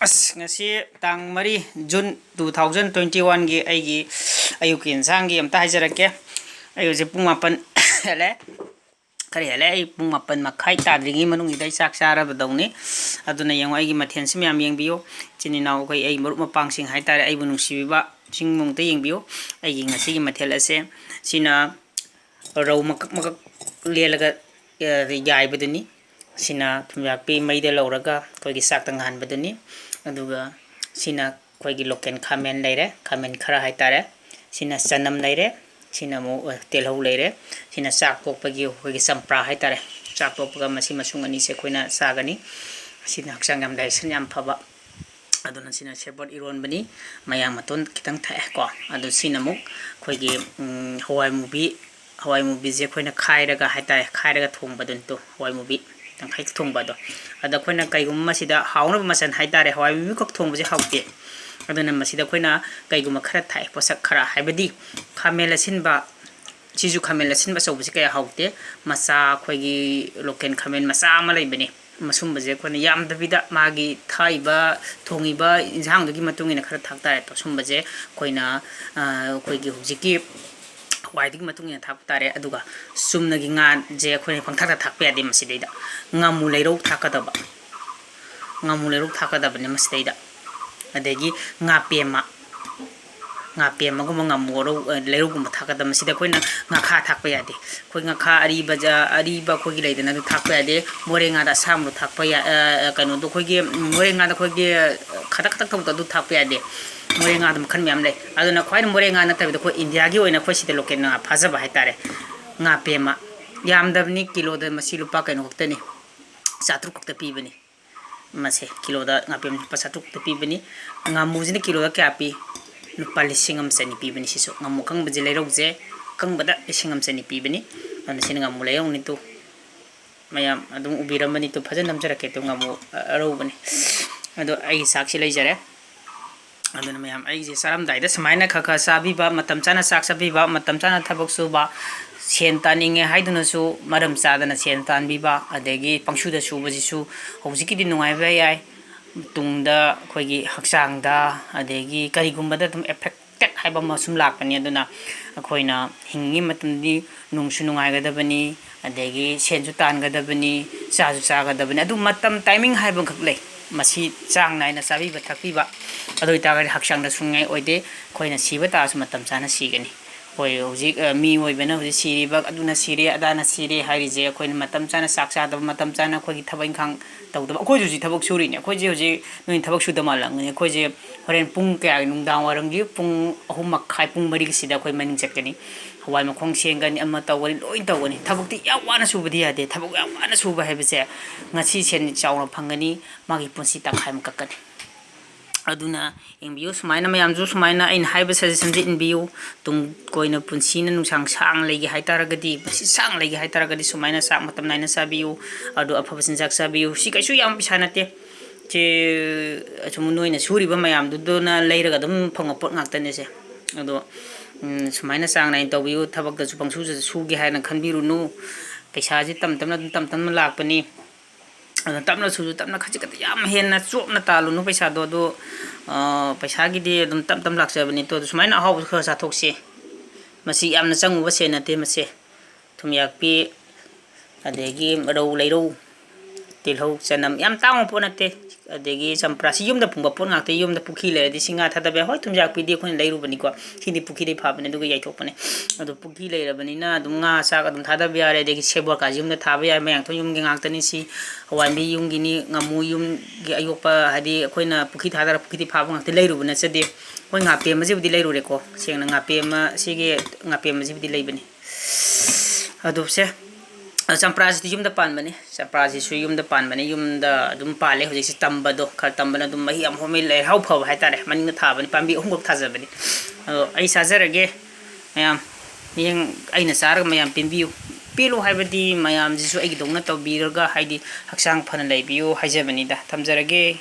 ngasi tang mari June 2021 gi aigi ayuki insang gi amta hajarake ayu je pung mapan hele kari hele ay pung mapan makai tadringi manung idai sak sara badawni aduna yang aigi mathen sim yam yengbiyo chini naw kai ay marup mapang sing hai tare ay bunung sibiba sing mung te yengbiyo aigi ngasi gi mathel ase sina raw makak makak lelaga yai baduni sina thumyapi maida lawraga koigi sak tanghan baduni aduga sina koigi loken khamen leire khamen khara hai tare sina sanam leire sina mo telhau leire sina sak pokpagi koigi sampra hai tare sak pokpaga masi masung ani se koina sagani sina haksang yam dai san yam phaba aduna sina sebot iron bani mayang maton kitang thae ko adu sina muk koigi hawai mubi je koina khairaga hai tare khairaga thong badun to hawai mubi tang khai thong bado ada koina kaigum masida hauna masan hai tare hawai mubi kok thong je hawte aduna masida koina kaigum khara thai posak khara haibadi khamela sinba chiju khamela sinba sobsi kaya hawte masa khoigi loken khamen masa amalai bani masum baje koina yam dabida magi thaiba thongiba injang dogi matungina khara thakta to sumbaje koina khoigi hujiki वाइदिक मतुंग या थाप तारे अदुगा सुमनगी nga je khone phangtha thak pe adi masideida ngamu leiro thakadaba ngamu leiro thakadaba ne masideida adegi nga pema go ngamu ro leiro gum thakadaba masida koina nga kha thak pe adi koi nga kha ari ba koi gi leidana du thak pe adi more nga da samru thak pe ya kanu do koi gi more nga da koi gi khata khata thok du thak pe adi more nga dum khan myam le aduna khwai more nga na tabi ko india gi oina khoi sida loken na phaja ba hai tare nga pema yam dabni kilo da masi lupa kaino hoktani satru kokta pi bani mase kilo da nga pem pa satru kokta pi bani nga mujini kilo da kya pi lupa lisingam sani pi bani siso nga mukang baje leirok je kang bada lisingam sani pi bani ana sin nga mulay ong nitu mayam adum ubiramani to phaja namjarake to nga mu aro bani ado ai saksi leijare aduna mayam ai je saram daida samaina khakha sabi ba matam chana sak sabi ba matam chana thabak su ba sen taninge haiduna su maram chadana sen tan bi ba adegi pangsu da su baji su hojiki di nungai ba yai tungda khoigi haksang da adegi kari gumba da tum effected haiba masum lakani aduna khoina hingi matam di nungsu nungai ga da bani adegi sen su tan ga da bani sa su sa ga da bani adu matam timing haiba khak lei masi chang naina sabi ba thakpi ba adoi ta ga haksang da sungai oide khoina siba ta su matam chana sigani hoi hojik mi oi bena hoji siri ba aduna siri adana siri hairi je khoina matam chana saksa da matam chana khoi thabai khang tawda khoi ji thabak suri ne khoi ji hoji noi thabak su da malang ne khoi je horen pung kya nungdang warang gi pung ahum makhai pung mari gi sida khoi maning chakani hawai makhong sengani amma tawani loi tawani thabukti ya wana subadi ade thabuk ya wana suba hebse ngasi sen chawna phangani magi punsi ta khaim kakani aduna engbiyo sumaina mayam ju sumaina in haiba suggestion ji inbiyo tung koina punsina nungsang sang legi haitaragadi basi sang legi haitaragadi sumaina sak matam naina sabiyo adu aphabasin jak sabiyo si kaisu yam pisanate je chumunoina suriba mayam dudona leiraga dum phangapot ngaktane se adu sumaina sang nain tawbiyo thabak da supangsu sugi haina khanbirunu paisa ji tam lakpani tamna su tamna khaji ka yam henna chopna talu no paisa do paisa gi de dum tam lakjabani to sumaina haw kha sa thokse masi yamna changu ba se na te mase thumyak pi adegi rau leiro tilhau chanam yam taung ponate adegi samprasi yumda pungba pon ngakte yumda pukhi le di singa thada be hoi thumyak pi de khon leiru bani ko hindi pukhi de phabane du yai thokpane adu pukhi leira bani na dum nga sa ka dum thada be are degi sebor ka yumda thaba ya mayang thon yum gi ngaktani si hawandi yum gi ni ngamu yum gi ayokpa hadi khoina pukhi thada pukhi de phaba ngakte leiru bana chade hoi nga pe ma jibdi leiru re ko sengna nga pe ma sige nga pe ma jibdi leibani adu se Sampraji di yumda pan bani sampraji su yumda pan bani yumda dum pale hoji si tambado khar tambana dum mahi am homil le hau phaw hai tare maning tha bani pambi hungok thaja bani ai sajarage mayam yeng aina sar mayam pinbiu pilu haibadi mayam jisu ai dongna tawbiraga haidi haksang phana leibiu haijabani da thamjarage